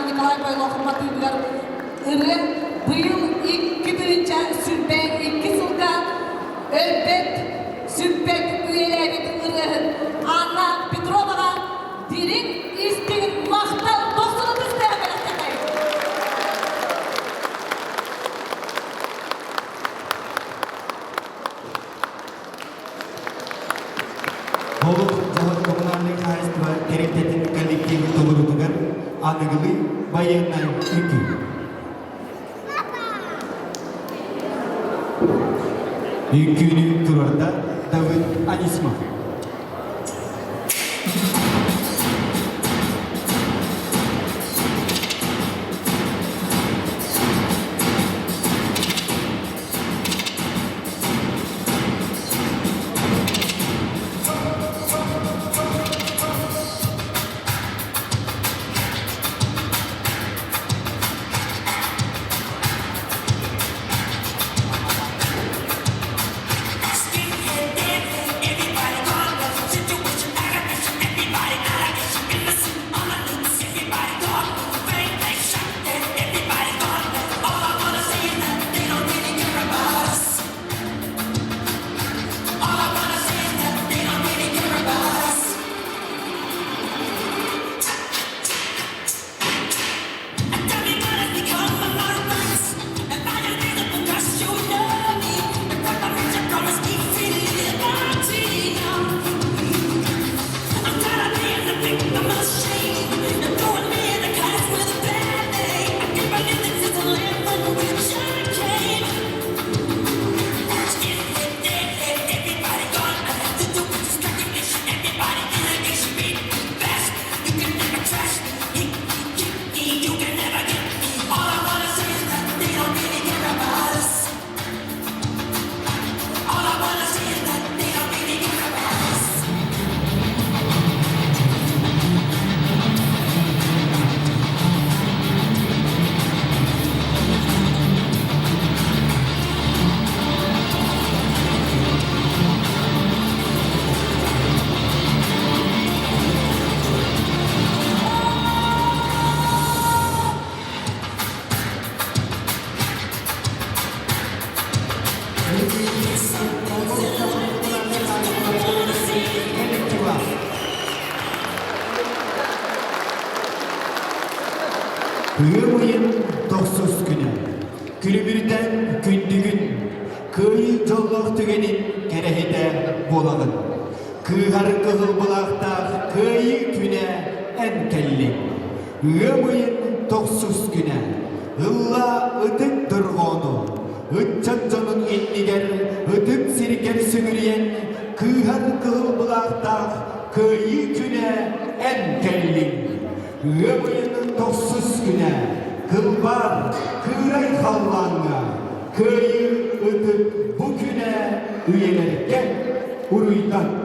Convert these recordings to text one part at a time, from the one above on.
Николай Байло хурматтуулар, ыры быйыл 2-нче сүрбе 2 жылга өлбөт сүрбет үелебит ырыһын Анна Петровага дирин истигин мактал тосунубуз деп белектебей. Болуп жагат коммуналдык хозяйство керектетин коллективин толурутуган аныгылы военный үкү. Үкүнү турарда Давыд Анисимов. Kıyımayın doksuz günü, külübürden gündügün, kıyı jolloq tügenin kerehide bolağın. Kıyar kıhıl bulaqta kıyı güne en kelli. Kıyımayın doksuz güne, ılla ıtık durğonu, ıtçan jonun inniger, ıtık sirker süngüriyen, kıyar kıhıl bulaqta kıyı güne en kelli. Ömrünün toksuz güne, kılbar, kıray hallanla, köyü ötüp bu güne üyelerken uruydan.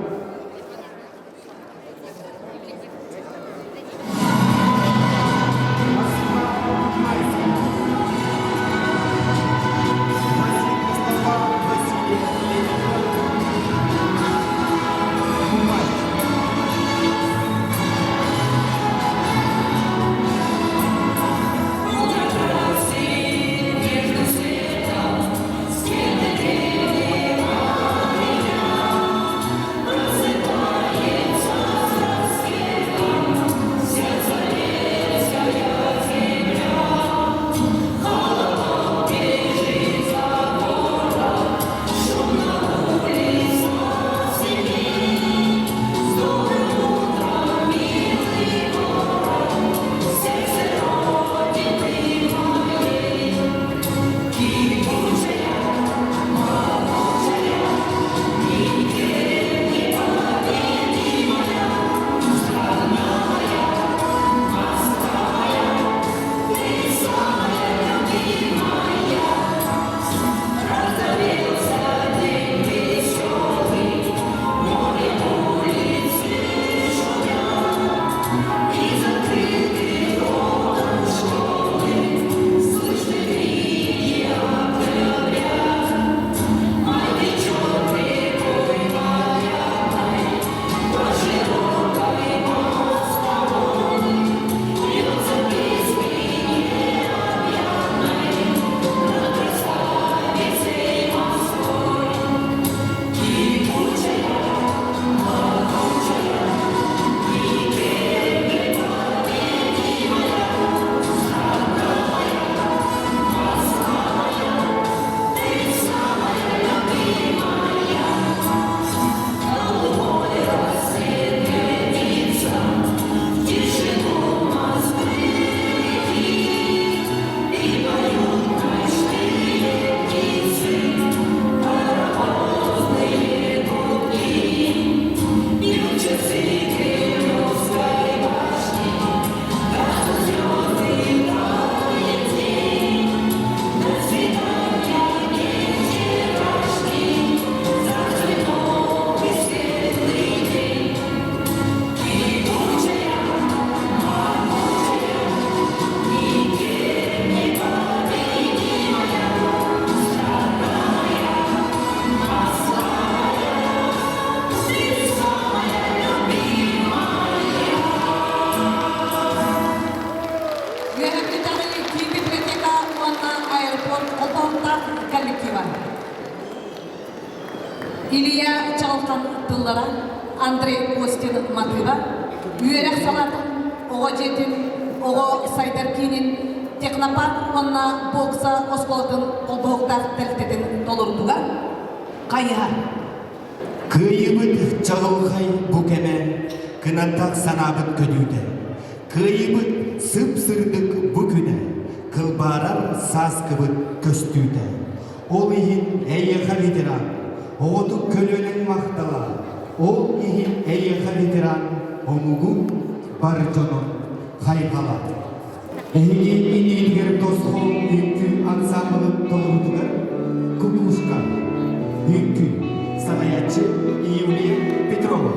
сыллара Андрей Костин Матыва, үйерек салатын, оға жетін, оға сайдар кейінен технопарк онна бокса осколатын қолбоқтақ тәлтетін толырдуға қайыға. Кыйыбыт чағылғай бүкеме, кынантақ санабыт көдүйді. Кыйыбыт сып-сырдық бүкіне, кылбарар саскыбыт көстүйді. Ол иін әйеға ветеран, оғыдық көлінің мақтала. Ол иін әйеға ветеран, омугун бар жонын қайғала. Әйге инелгер досқол үйкі ансамблын толырдығыр, кукушка, үйкі, санаячы Юлия Петрова.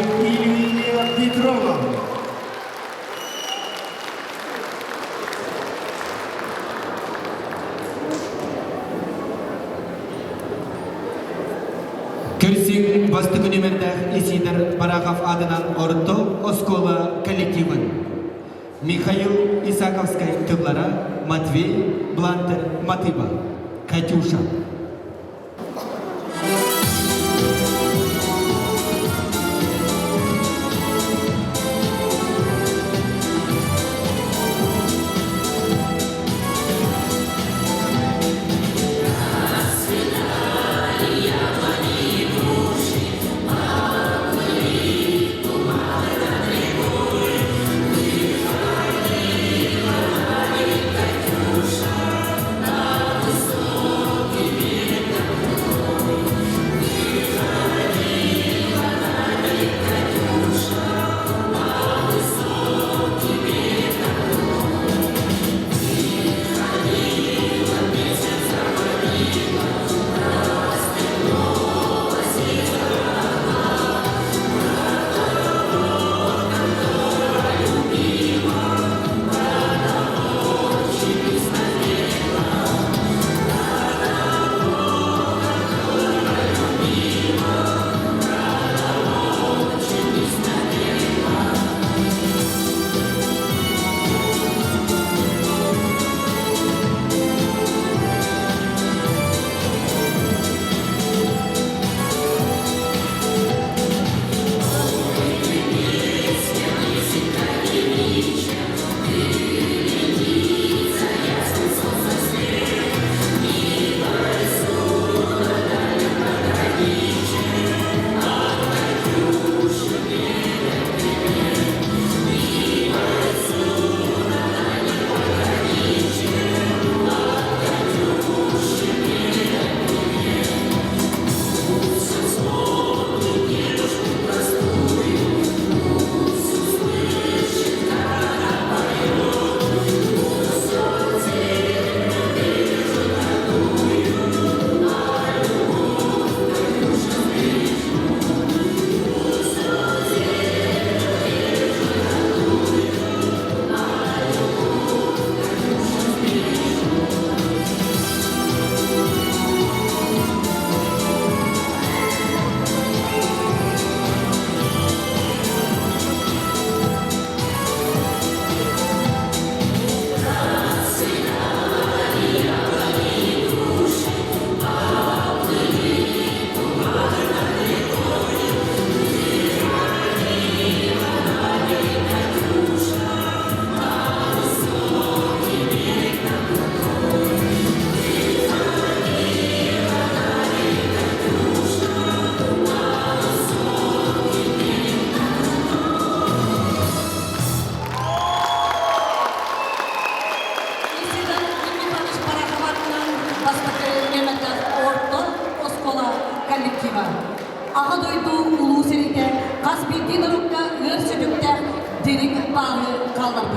Юлия Петрова. Көрсің басты күнеменді Исидор Барахов адынан орто Оскола коллективын. Михаил Исаковскай тыллара, Матвей Блантер Матыба, Катюша.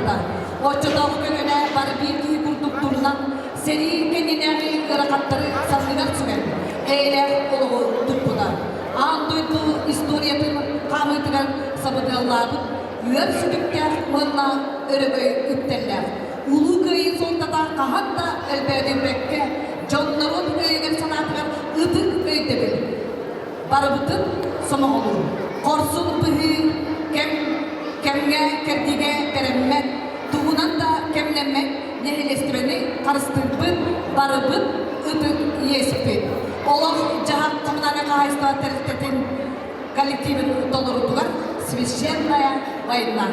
Barıbıta. Oçudağı gününe var bir düğü kurdukturundan seri kendine ırakatları sandılar süren. Eyler oluğu tuttular. Andoydu istoriyatın kamıtıgan sabıdığılardı. Üyep sütükler onunla örüböy üpterler. Ulu köyü sondada kahatta elbette bekke canların öygen sanatıgan ıdık öydebil. Barıbıtın sonu olur. Korsun bıhı kemge kerdige beremmet. Tuğunan da kemlenmek nehilestireni karıştırıp barıbıt ıdık yesipit. Олар жаһан коммунальный хозяйствотың коллективін толыртуға священная война.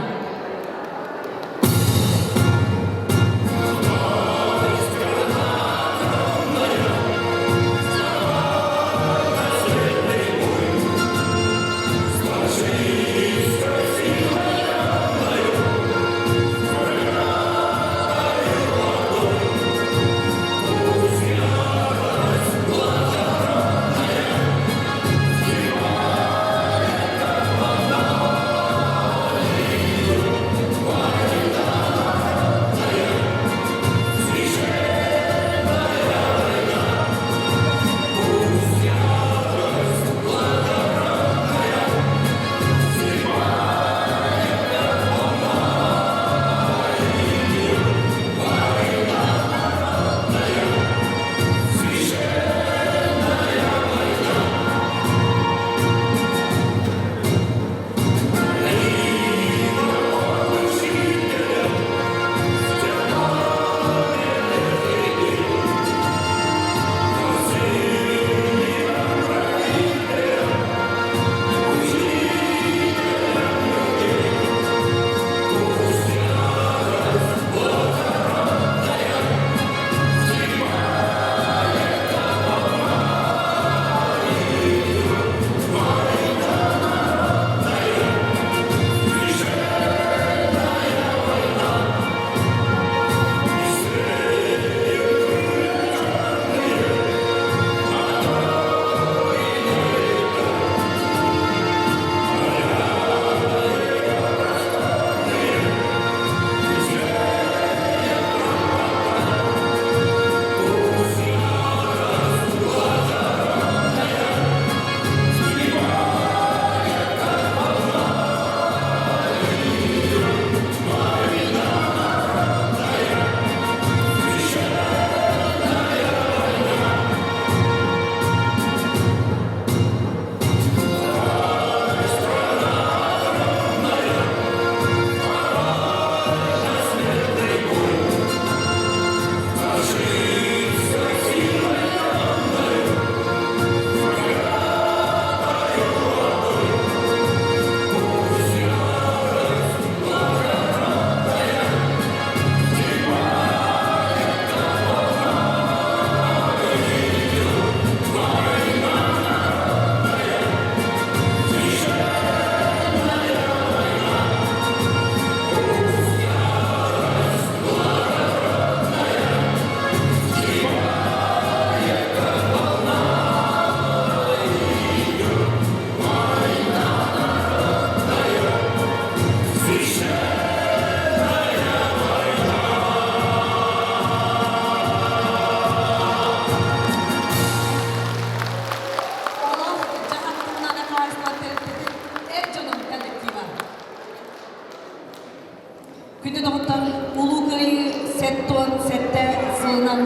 Күні доғыттан ұлы көйі сәттуан сәтті сылынан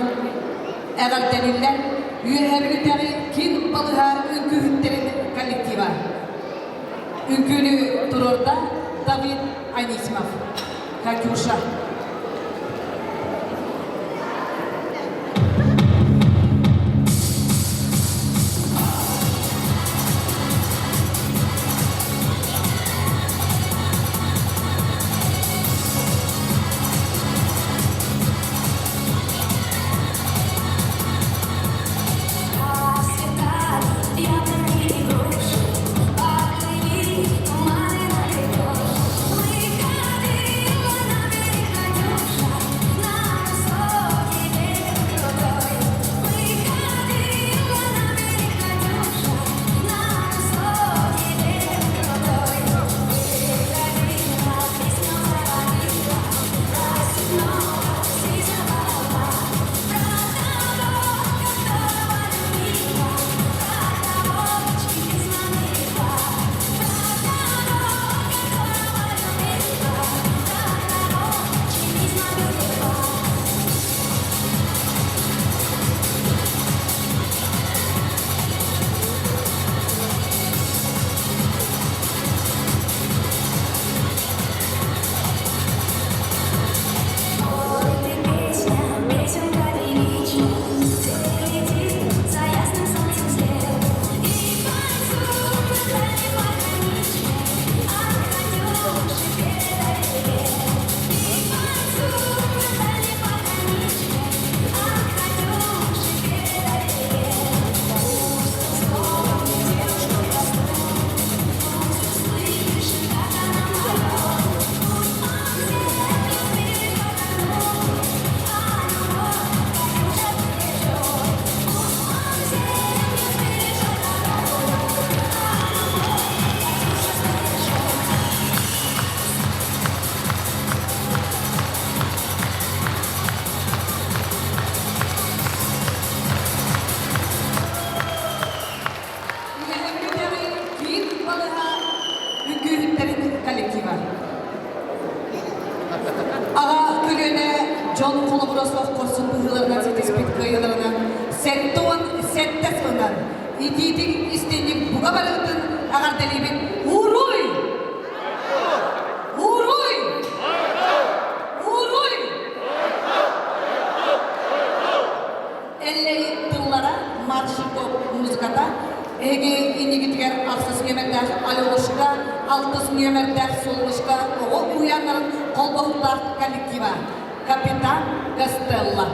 әғардәлілер үйәһәргітері кен балыға үңкі хүттерін коллектива. Үңкілі тұрорда Давид Анисимов, Катюша. America. John Kolobroslov korsun bıhılarına sitespit kıyılarına settoğun sette sığınar. İtiğitin istenip buğa barıldın ağar delibin uğruy! Uğruy! Uğruy! Elleyi tıllara marşiko muzikata Ege inigitger aksız yemerler aloluşka, altısın yemerler soluşka, o uyanların kolboğullar kolektiva. Kapitan Castella.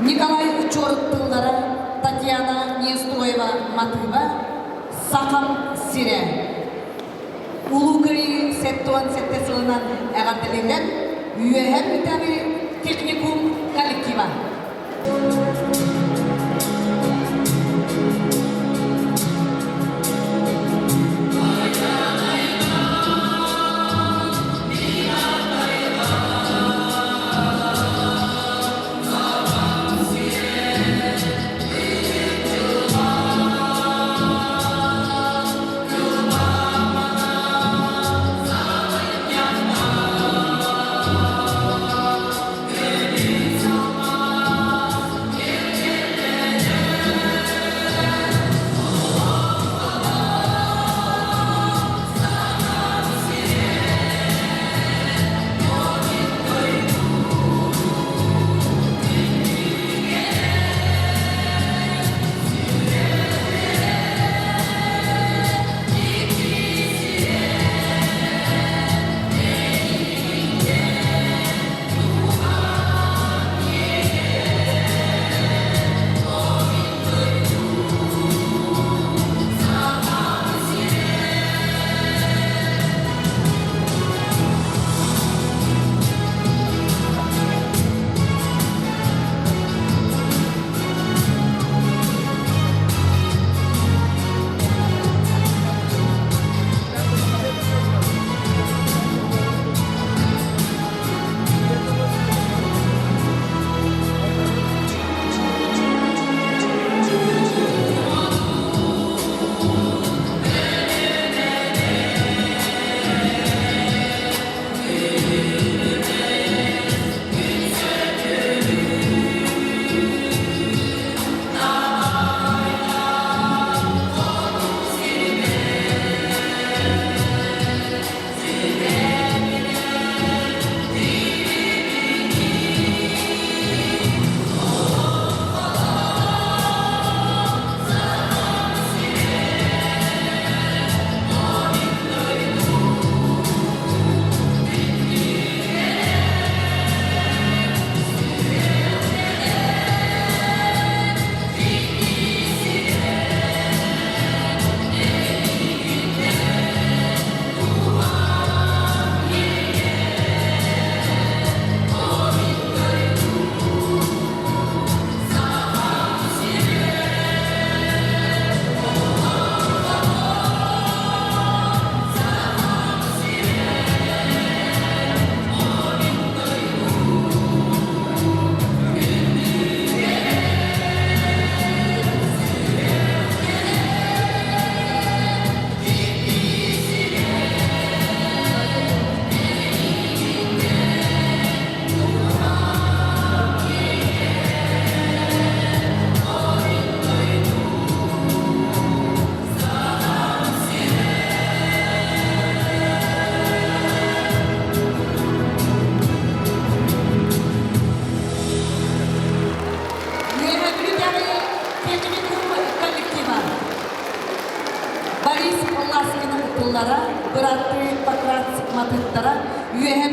Николай Учоров тылдары, Татьяна Нестроева Матыва, Сақам Сире. Улукари сеттуан сеттесылынан әғартелелер, үйәһәр бітәбі техникум коллектива.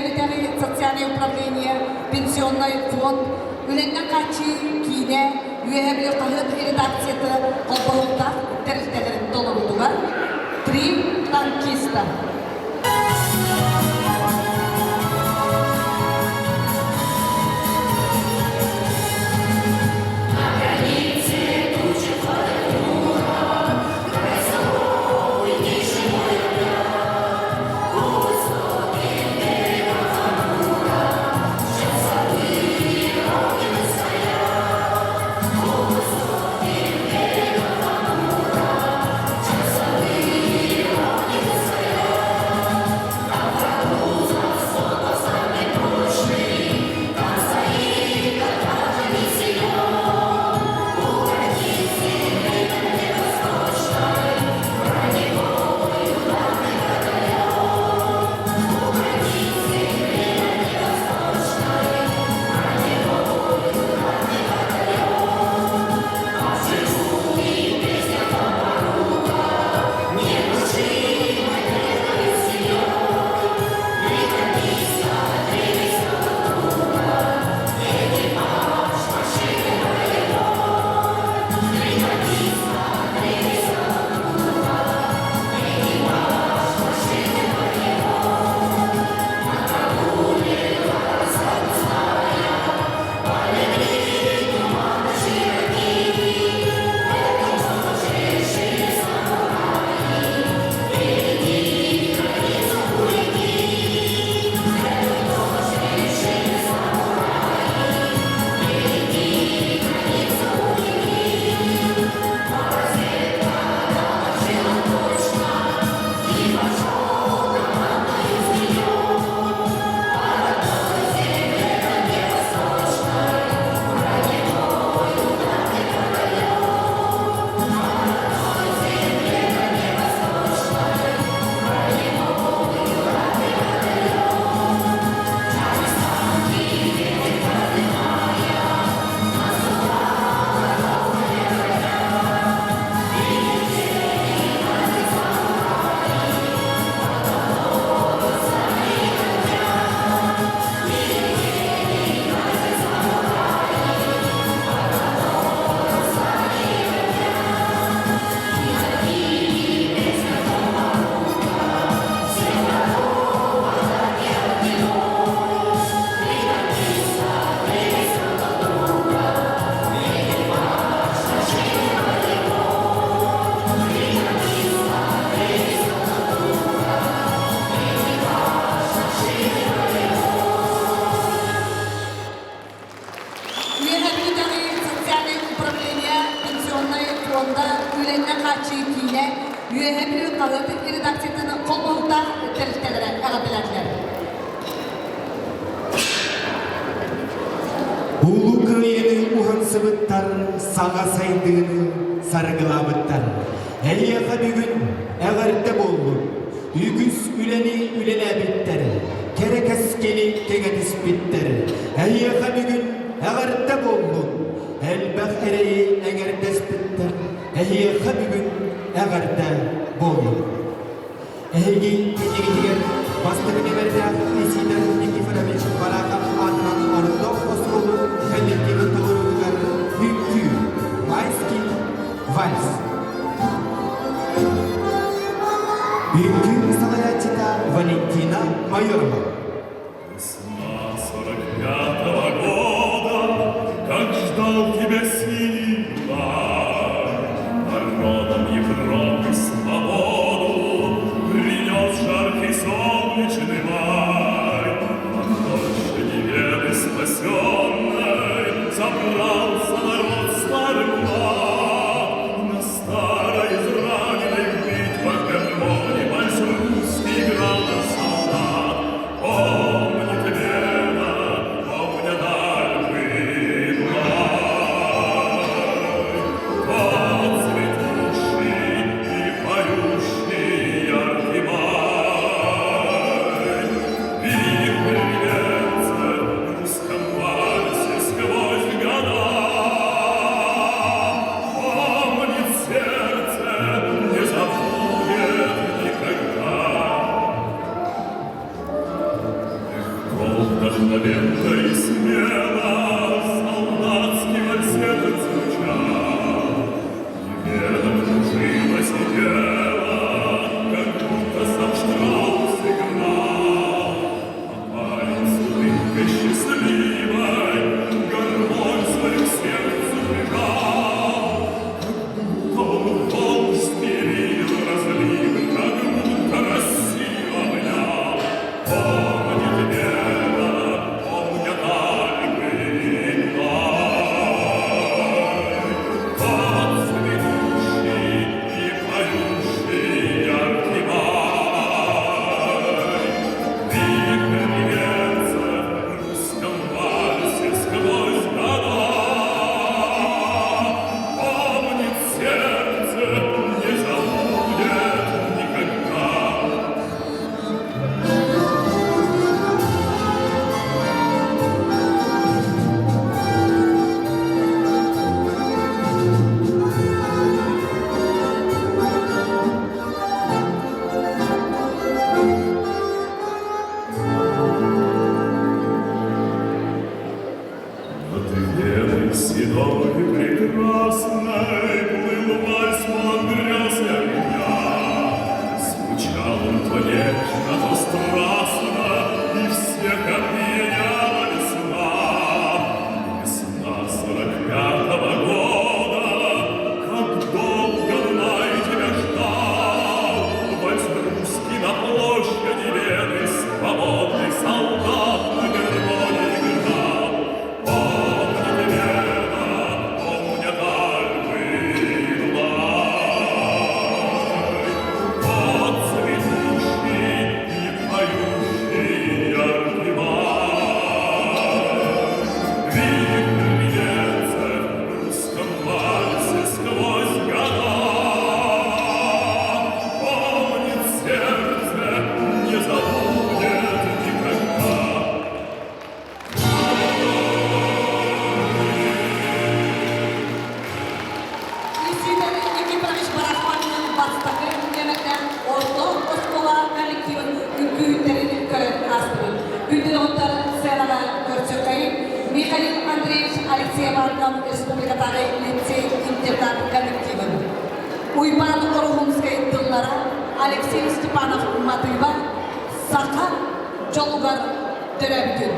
Габилитарий социальное управление, пенсионный фонд, Үленнен качы кейне, үйәбілі қағыт редакцияты қолбауыта тәрілтелерін толығытуға 3 танкиста. Үленнен качы кейне, үйәбілі қағыт редакцияны қолбауыта тәрілтелерін әғабіләділер. Улу күйені ұғансыбыттар, саға сайдығыны сарғылабыттар. Әйеға бүгін әғарытта болу, үгіз үлені үленәбіттер, керек әскені кеңетіс біттер. Әйеға бүгін әғарытта болу, әлбәқ әрейі әңердес біттер. Әйеға бүгін әғарытта болу. Әйге кенегетігер бастығын емердіғ Исидор Никифорович Бараков атынан орындау қосқолу коллективі тұғырығығар үкі майский вальс. Үкі салаячыда Валентина Майорова. Весна 45-го года, как ждал тебя синий май, народом Европы свободу принес жаркий солнечный май. Вдохновенно и смело солдатский вальсет звучал. Неведомо кружилась и пела, как будто сам Штраус играл. А парень с улыбкой счастливой гармонь свою к сердцу прижал. Как будто он волос перил разлив, как будто Россию обнял. Помнит небо, помнят Альпы и Дунай. Вот цветущий и поющий яркий май. Вихрь льется в русском вальсе сквозь года. Помнит сердце, не забудет никогда. Над Веной седой и прекрасной плыл вальс под грязь огня. Звучал он то нежно, то страстно, и всех опьяняла весна. Весна 45-го года, как долго май тебя ждал. Вальс русский на площади Вены, свободный солдат на гармонии играл. Помнит Вена, помнят Альпы и Дунай. Вот цветущий и поющий яркий май. Вихрь льется в русском вальсе сквозь года. Помнит сердце, не забудет никогда. Исидер Никифорович Барахманның бастығы үндемектен Орто Оскола коллективін үңгүйіндерін көретін астырын. Күнден оттары сценада көрсөкейін Михаил Андреевич Алексеевардан республикадағы лицей-интернат коллективін. Уйбан Орхунскай тыллары Алексей Степанов Матыйба Сақа жолугар дөрәбдүн.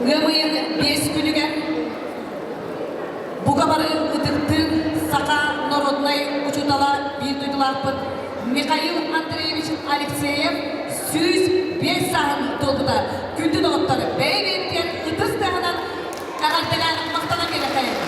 Гымыйын 5 күнігер Бугабары ұтықтың Сақа народной учутала bir дұйдыларпын Михаил Андреевич Алексеев сүйіз 5 сағын толғыда күнді доғыттары бәйбеттен ұтыс тағынан әғалтелер мақтана келекайын.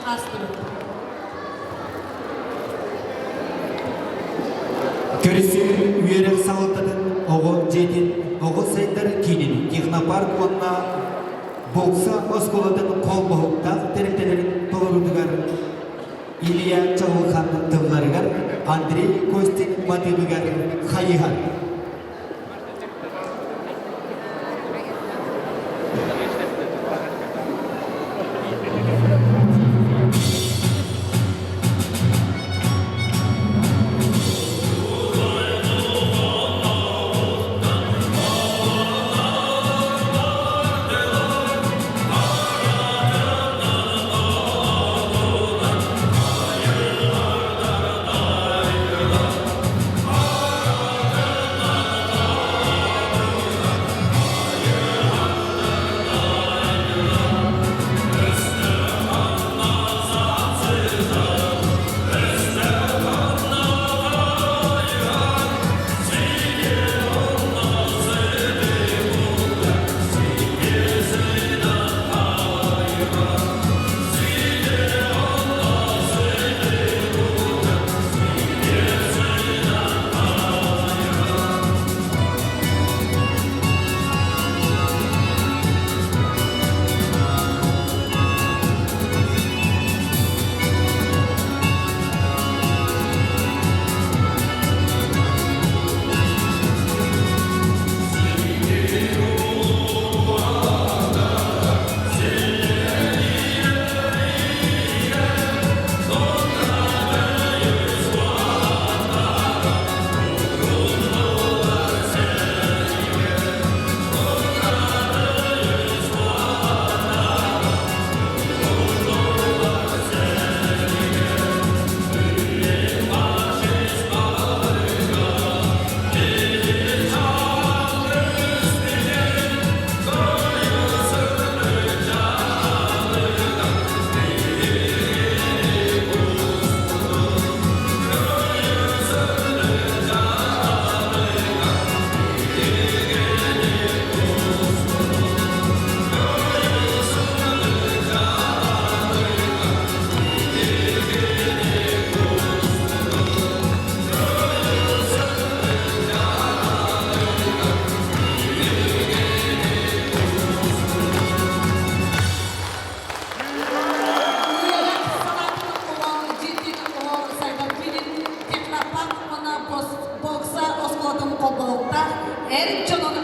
astırır. Körüsü üyerek sağlıkladın, oğul jedin, oğul sayıdır kinini, Технопарк onunla boksa oskoladın kol boğukta teriklerin doğrudugar. İlya Çağılxan'ın tığlarıgar, Andrei Kostin Matıbıgar, Hayıhar.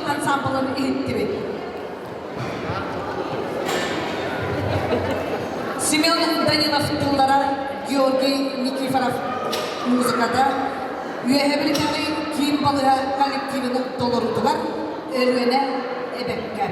Ансамблын илиттиби. Семен Данилов тыллара, Георгий Никифоров музыкада, Үехебилканы кийим балыга коллективinin долорутугар, өргөне эбеккер.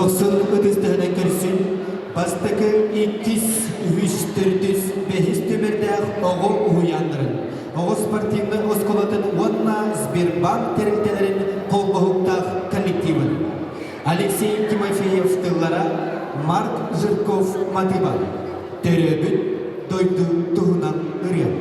90 ыдыстыгына көрсүн, бастакы 200-300 бехис төмердәк оғы уяндырын. Оғы спортивны осколатын онна Сбербанк теректелерин колбохуктақ коллективын. Алексей Тимофеев тыллара, Марк Жирков матыба. Төрөбүт дойду туһунан ырыян.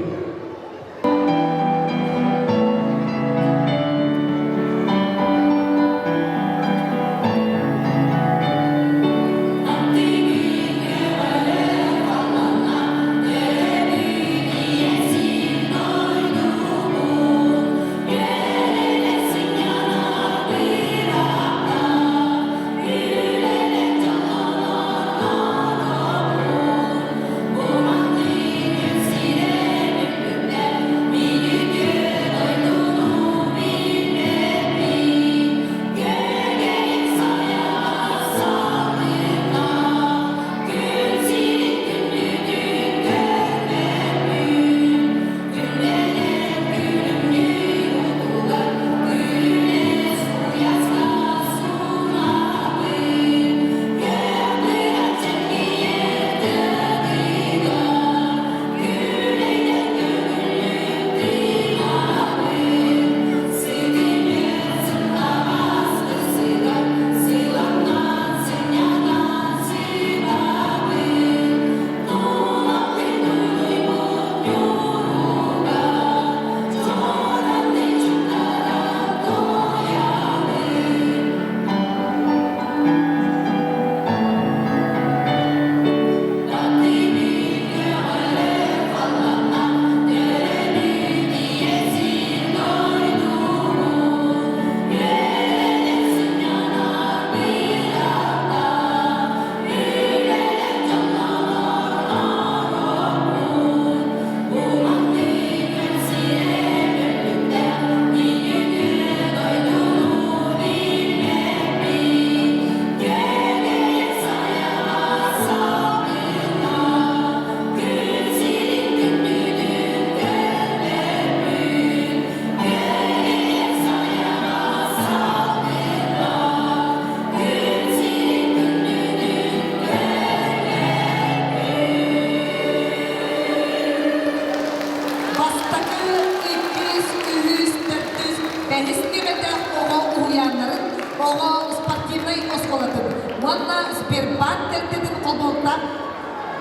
Сбербанк теректелерин колбохуктақ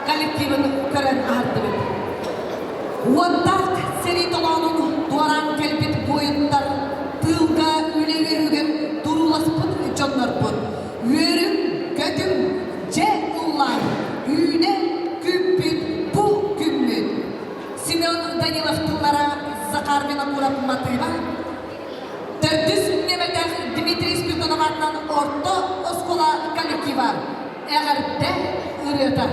коллективын көрен ардыбыт. Уаттақ сери толонун дуаран келбет бойындар тылга үлегерген дуруласпын жоннорпын. Өрін, көтім, же уллар, үйне күппіт, бу күмміт. Семен Данилов тыллара Захармина Курап Матыва, Төрдүс немеден Дмитрий Спиртоноватынан орто оскола коллектива. Эгерде ырыта.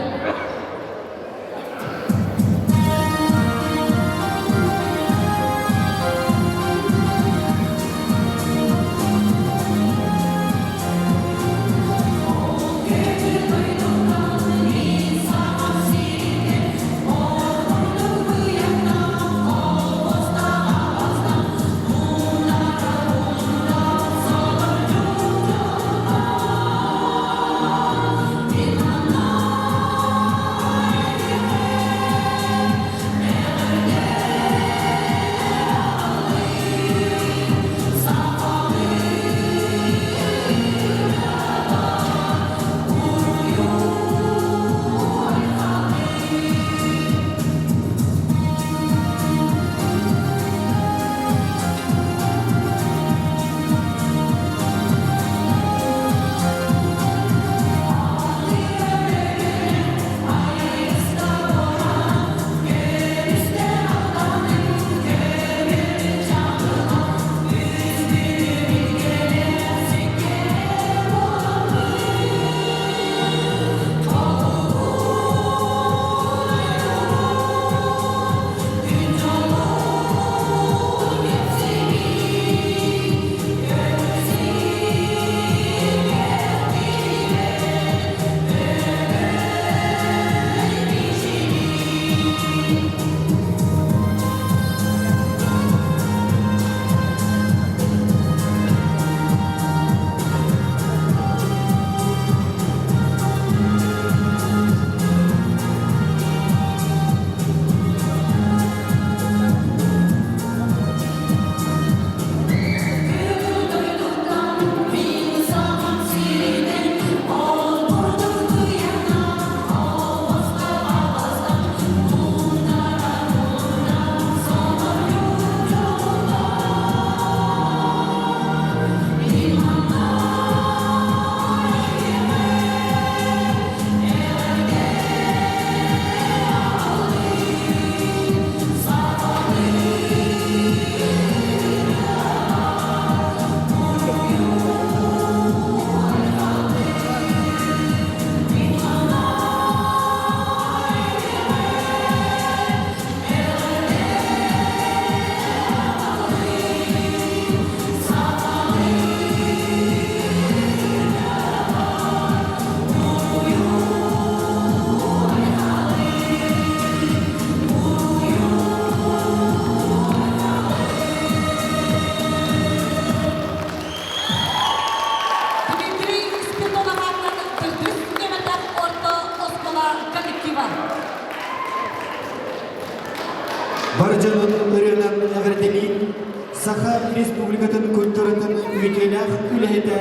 Саха Республикатын культуратын үтелях үлехете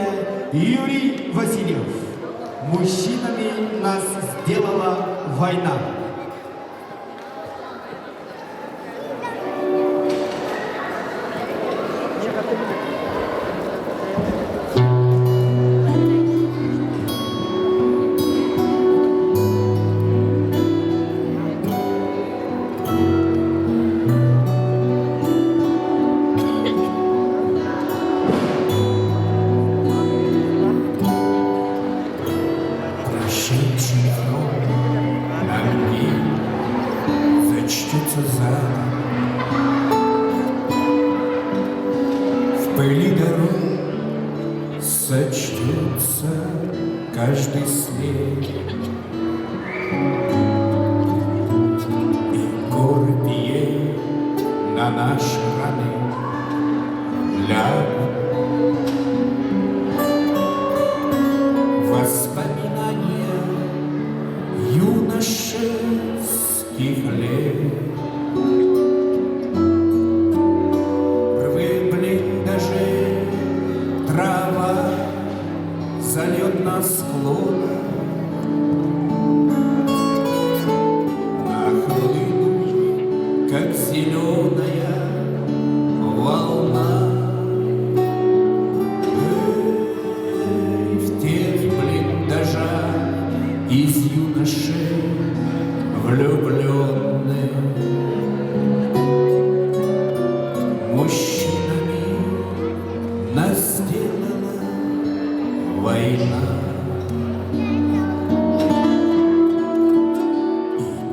Юрий Васильев. Мужчинами нас сделала война. Прошедший на мне зачтется задом. В пыли дорог сочтется каждый след. И горы пьет на наши раны лягут. Воспоминания юношеских лет. Рвы блиндажи, трава зальет на склонах. Нахлынут, как зеленая волна. Из юношей влюбленных мужчинами нас сделала война. И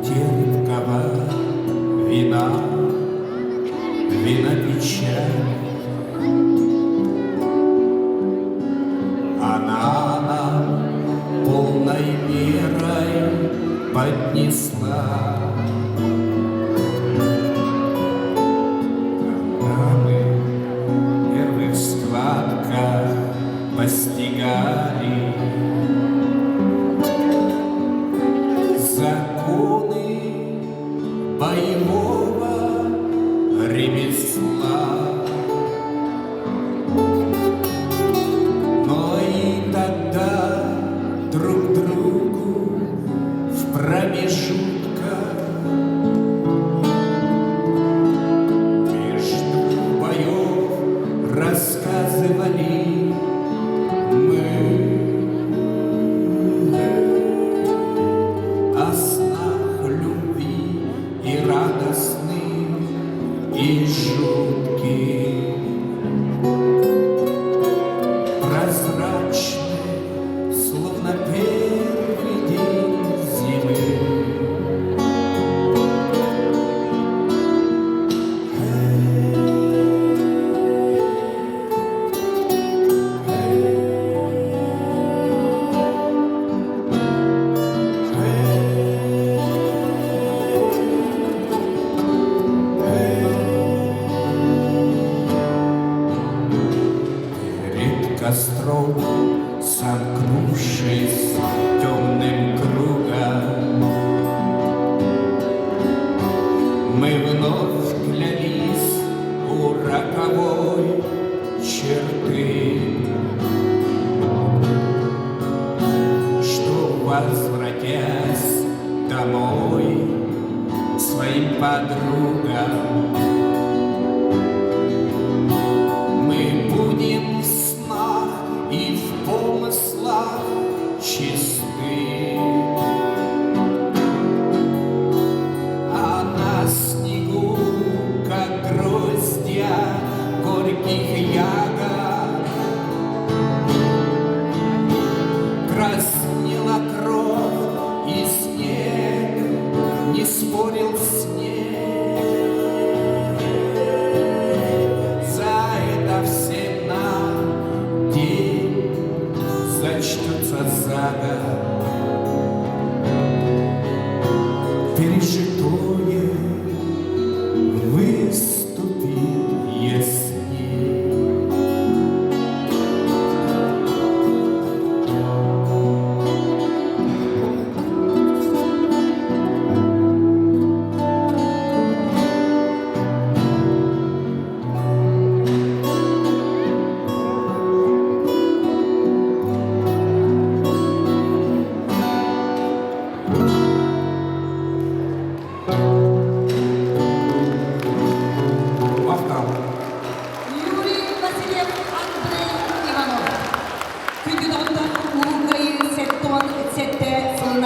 терпкого вина печали она нам полной мерой поднесла. Когда мы в первых схватках постигали законы боевого ремесла. Но и тогда друг другу в промежутках между боев рассказывали мы о снах любви и радостных, и жутких. Прозрачный, словно первый день зимы. Перед костром, сомкнувшись темным кругом, мы вновь клялись у роковой черты, что, возвратясь домой к своим подругам, мы будем в снах и в помыслах чисты. А на снегу, как гроздья горьких ягод, краснела кровь, и снег не спорил с ней. За это всем нам день зачтется за год.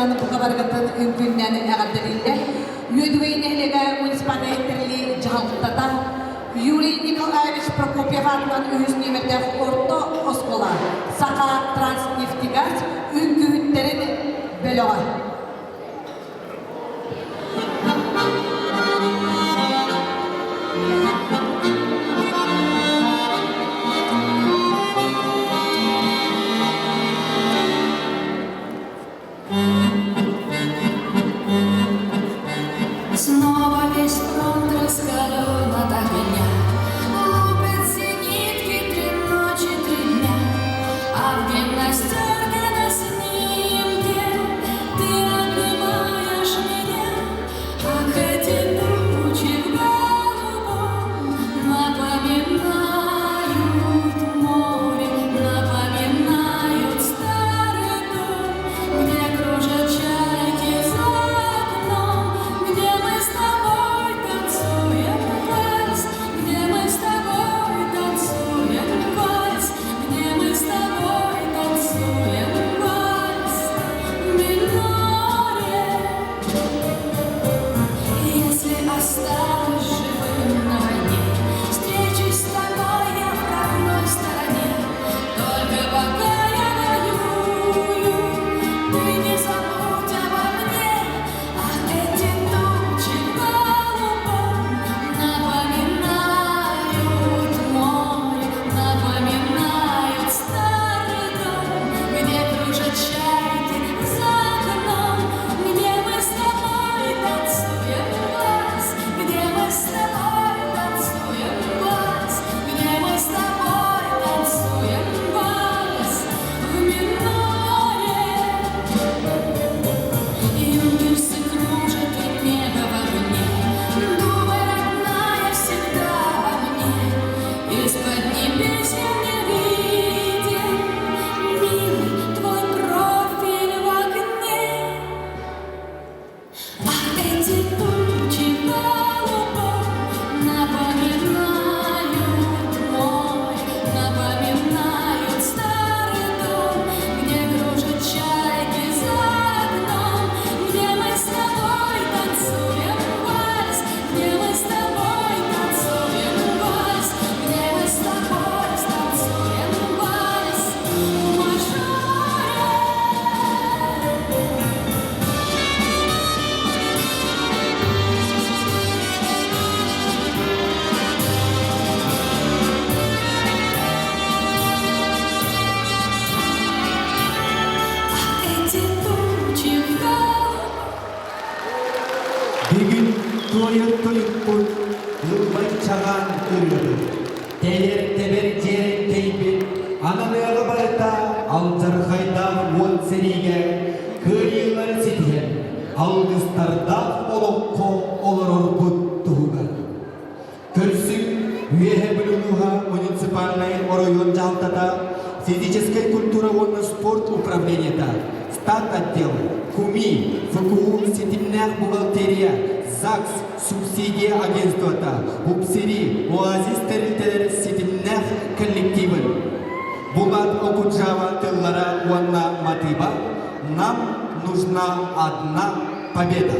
Олимпиаданың бұқабарғатын үмкүннен әғардырылды. Юдвейн әлігі муниципальный тірілі жағалықтата Юрий Николаевич Прокопьев атынан үйіз немерден орто оскола Сақа Транснефтегаз үмкүнтерін бөліға. Снова весь фронт раскален от огня, лупят зенитки 3 ночи, 3 дня, а в гимнастерке на снимке ты обнимаешь меня, как эти тучи в голубом напоминают море, напоминают старый дом, где кружат чайки за окном, где мы с тобой танцуем вальс, где мы с тобой танцуем вальс, где мы с тобой танцуем вальс в миноре. Если останусь живым на войне, встречусь с тобой я в родной стороне. Только пока я воюю, ты не забудь обо мне. А эти тучи в голубом напоминают море, напоминают старый дом, где кружат чайки за окном, где мы с тобой танцуем вальс, где мы с тобой танцуем вальс, где мы с тобой танцуем вальс в миноре. Импульсы кружат и небо в огне, думай, родная, всегда обо мне. Из-под небес я не виден, милый, твой профиль в окне. А эти тучи в голубом напоминают море, напоминают старый дом, где кружат чайки за окном, где мы с тобой танцуем вальс, где мы с тобой танцуем вальс, где мы с тобой танцуем вальс в мажоре. Эти тучи в голубом. Бүгін тойып-тойып ылбай чаған үрілді. Телер-тебер жер тейбет, ананығы барыта алжырғайдан он сериге күйілер сетген, алғыстардан олыққо олар орпыт тұғығар. Көрсік үйе білінуға муниципальный район жалтата физическая культура и спорт управления, стат отдел, КУМИ, ФКУ, сетимнях бухгалтерия, ЗАГС, субсидия агентства, УПСИРИ, оазис территория сетимнях коллективы. Булат Окуджава тыллара уанна матиба, нам нужна одна победа.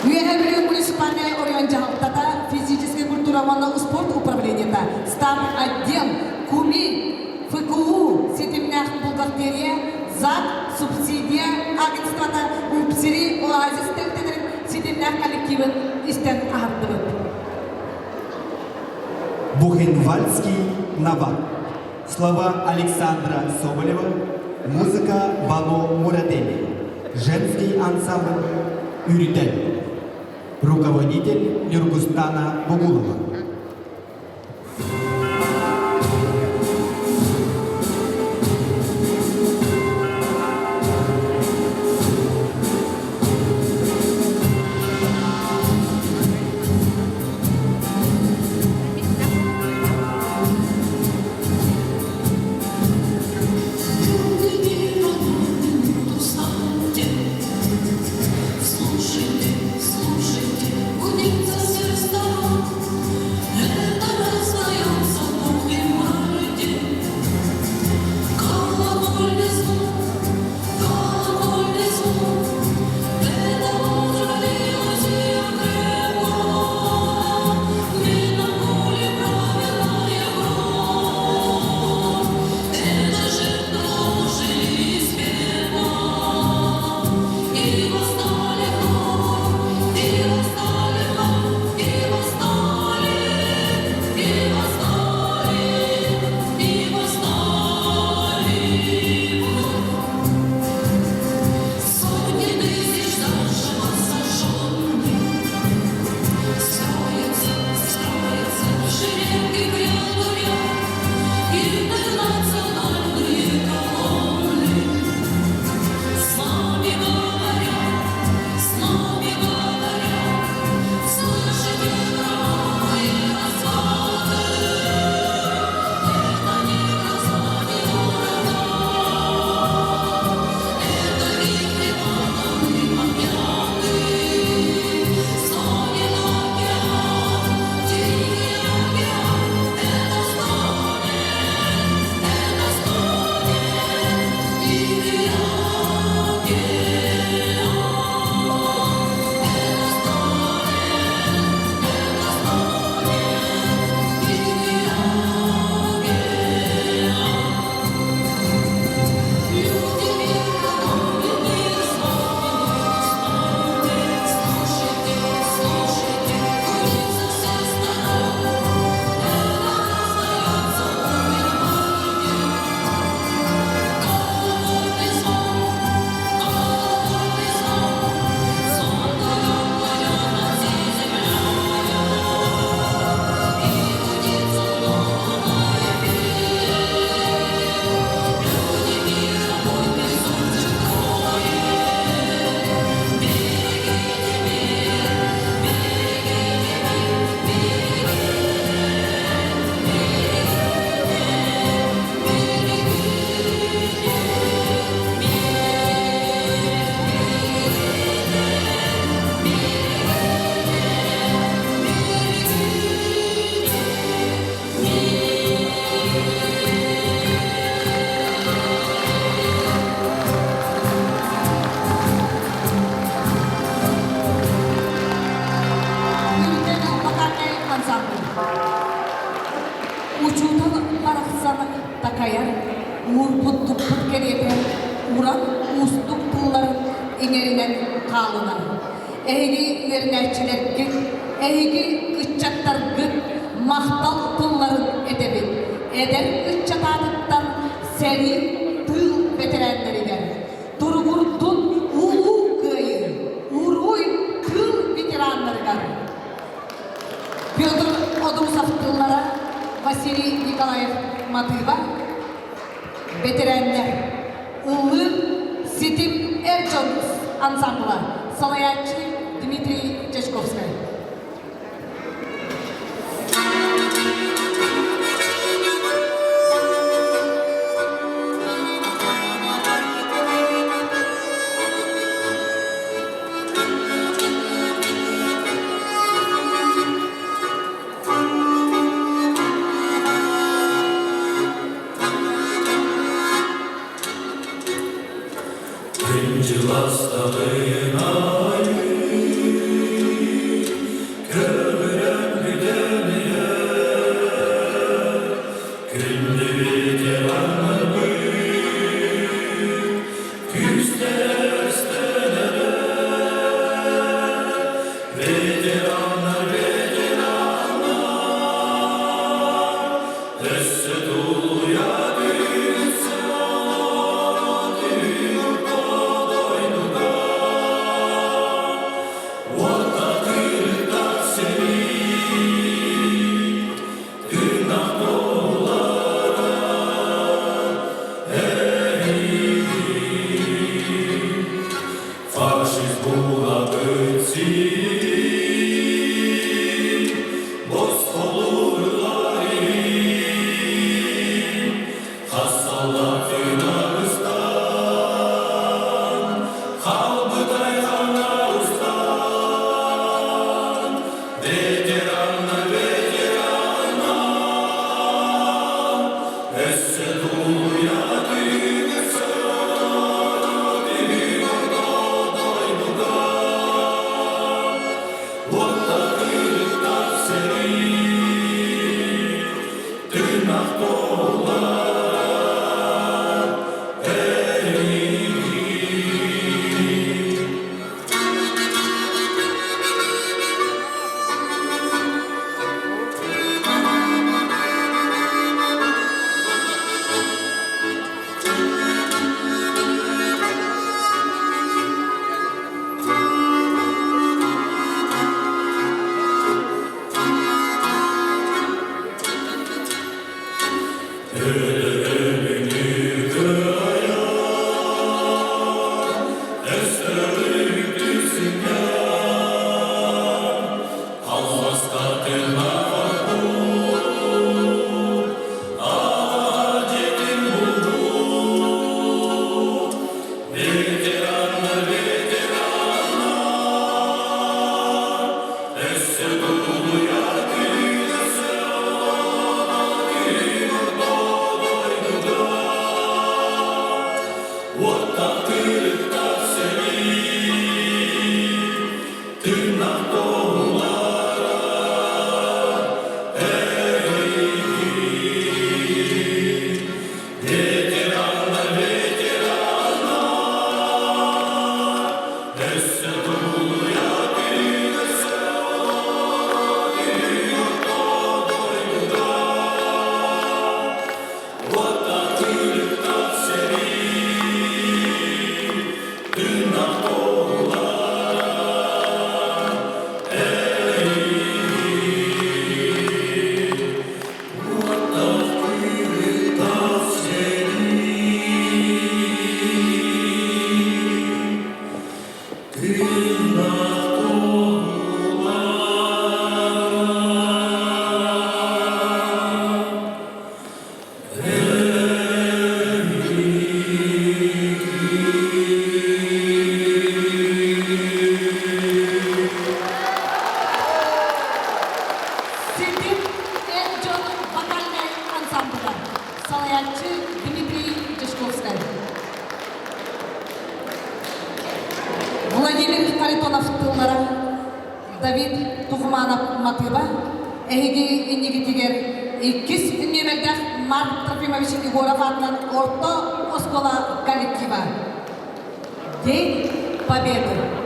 Уехали муниципальная организация физической культурного спорт управления, став отдел КУМИ, ФКУ, Сетимнях, Бухгалтерия, ЗАГ, субсидия, агентство, УПСИРИ, ОАЗИС, Сетимнях коллективен истен ағырдывы. Бухенвальдский навар. Слова Александра Соболева. Музыка Вало Мурадели. Женский ансамбль «Юритель». Руководитель Нюргустана Бугулова. Слушайте, слушайте, гудит со всех сторон. takayar, murput-tuput kerete, urak ustuk pullar inerinen kalınar. Ehigi vernetçilerkin, ehigi ıççattargın, mahtal pulların edebin. Eder ıççatadıktan seni tığ veteranlarıgar. Durgurdun ulu kıyı, uruy tığ veteranlarıgar. Петр Одумсовтыллара, Василий Николаев Матыва, ветерандар, Улы Ситим Эрчонс ансамбла, Салаячи Дмитрий Чешковский. Дела старые наи, Харитонов тыллара, Давид Тухманов Матыба, Эги Иннигитигер, Иккис Иннемелдах Марк Трофимович Егоров атынан Орто Оскола коллектива. День Победы.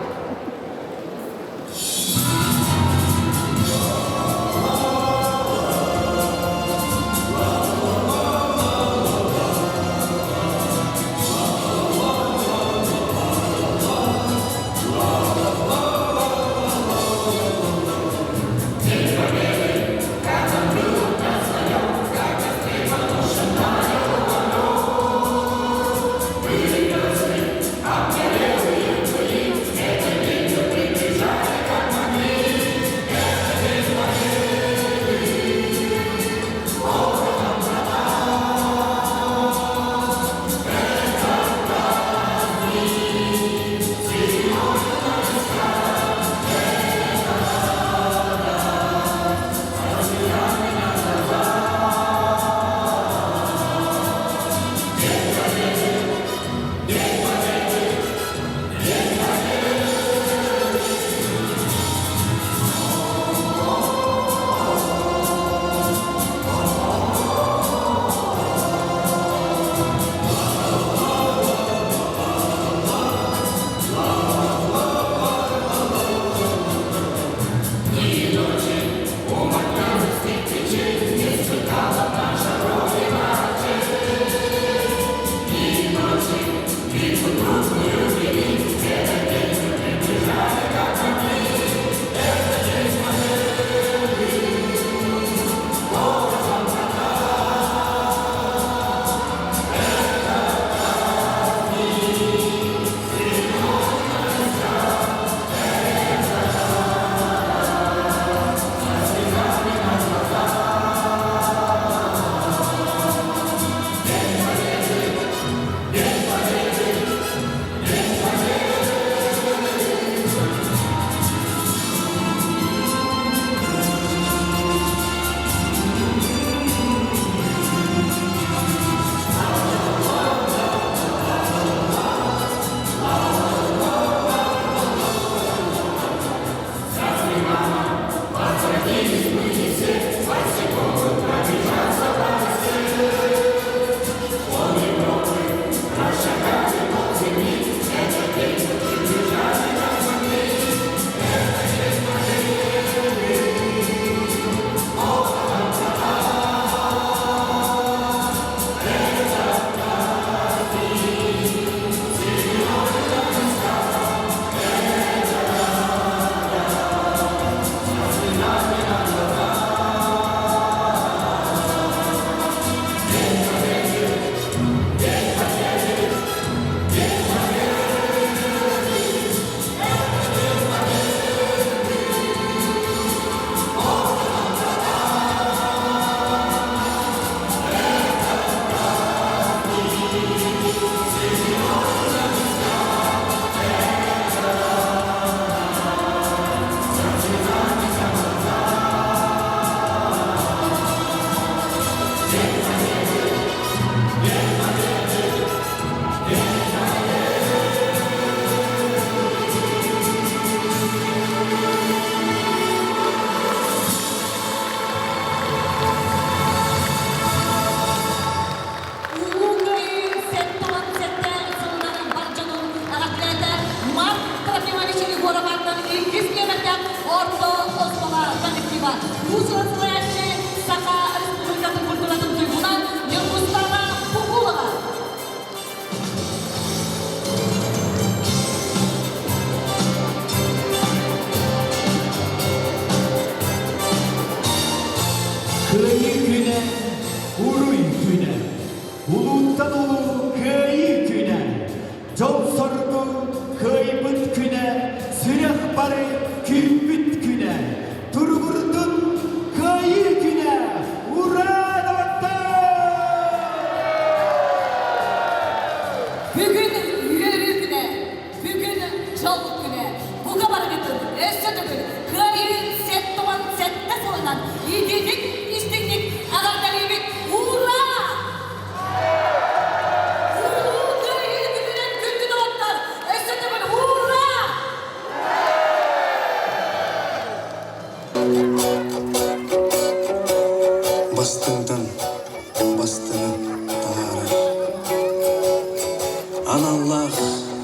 Аналлах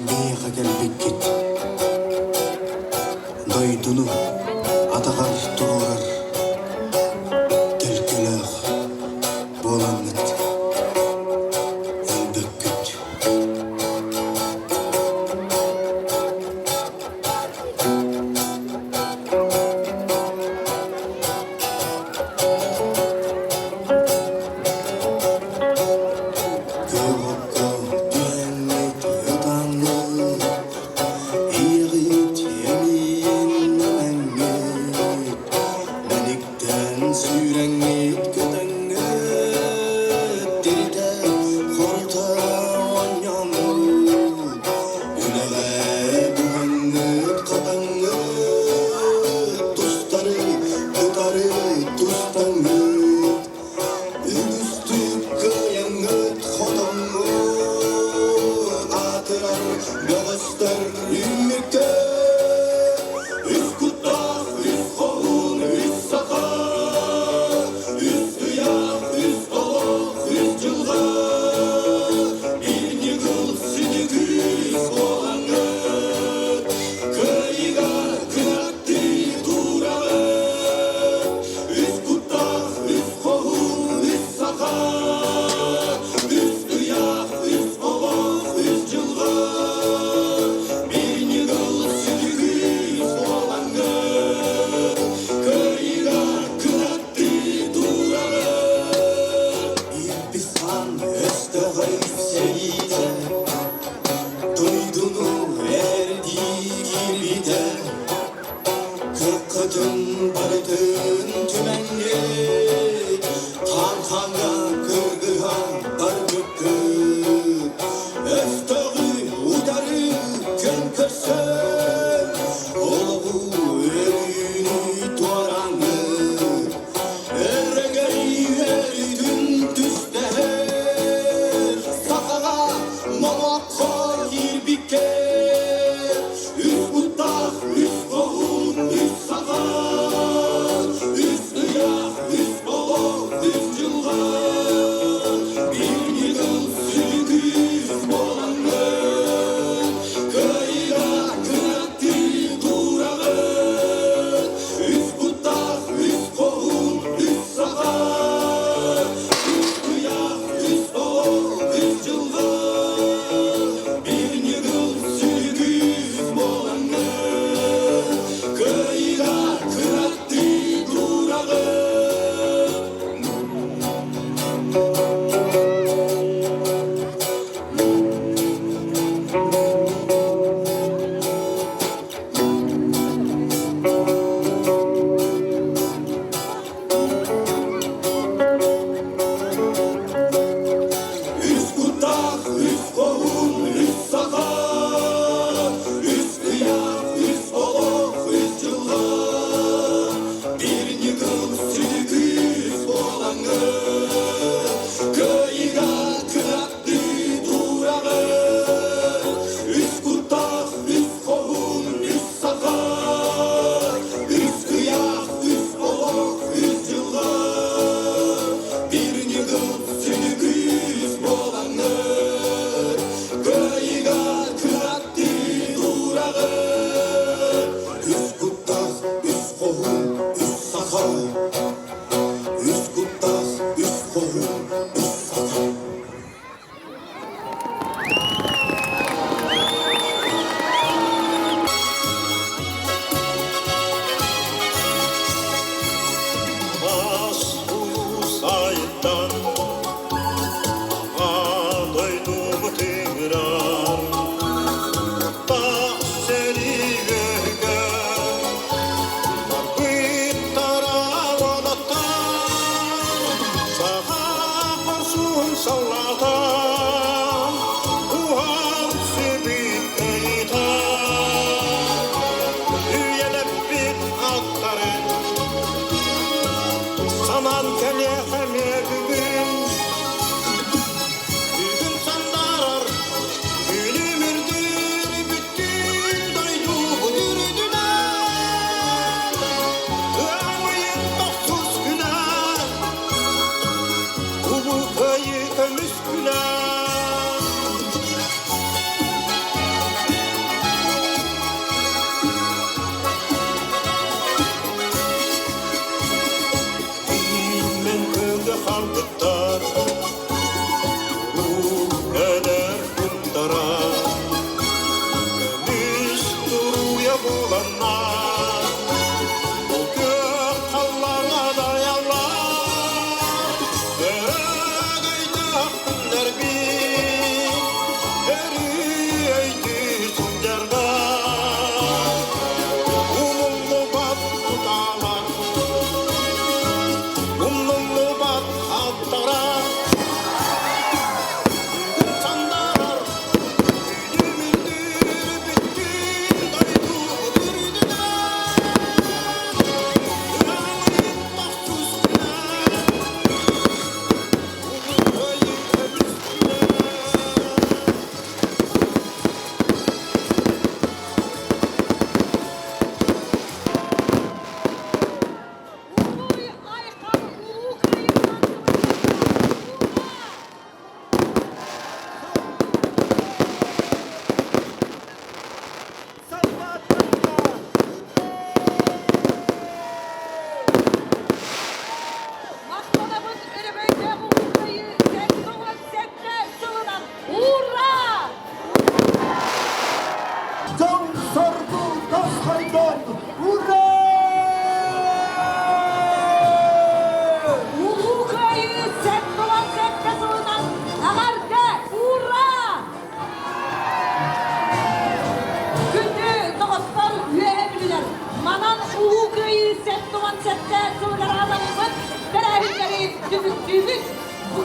бейха келбеккет. Дойдуну атағар тұрар. Келкелах боланет. Элбеккет. Thank you.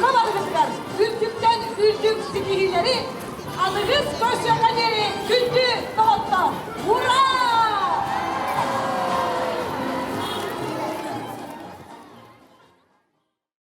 Buka varlıklar, ürkükten ürkük sikihileri, adınız koşakan yeri, güldü nohutlar. Hurra!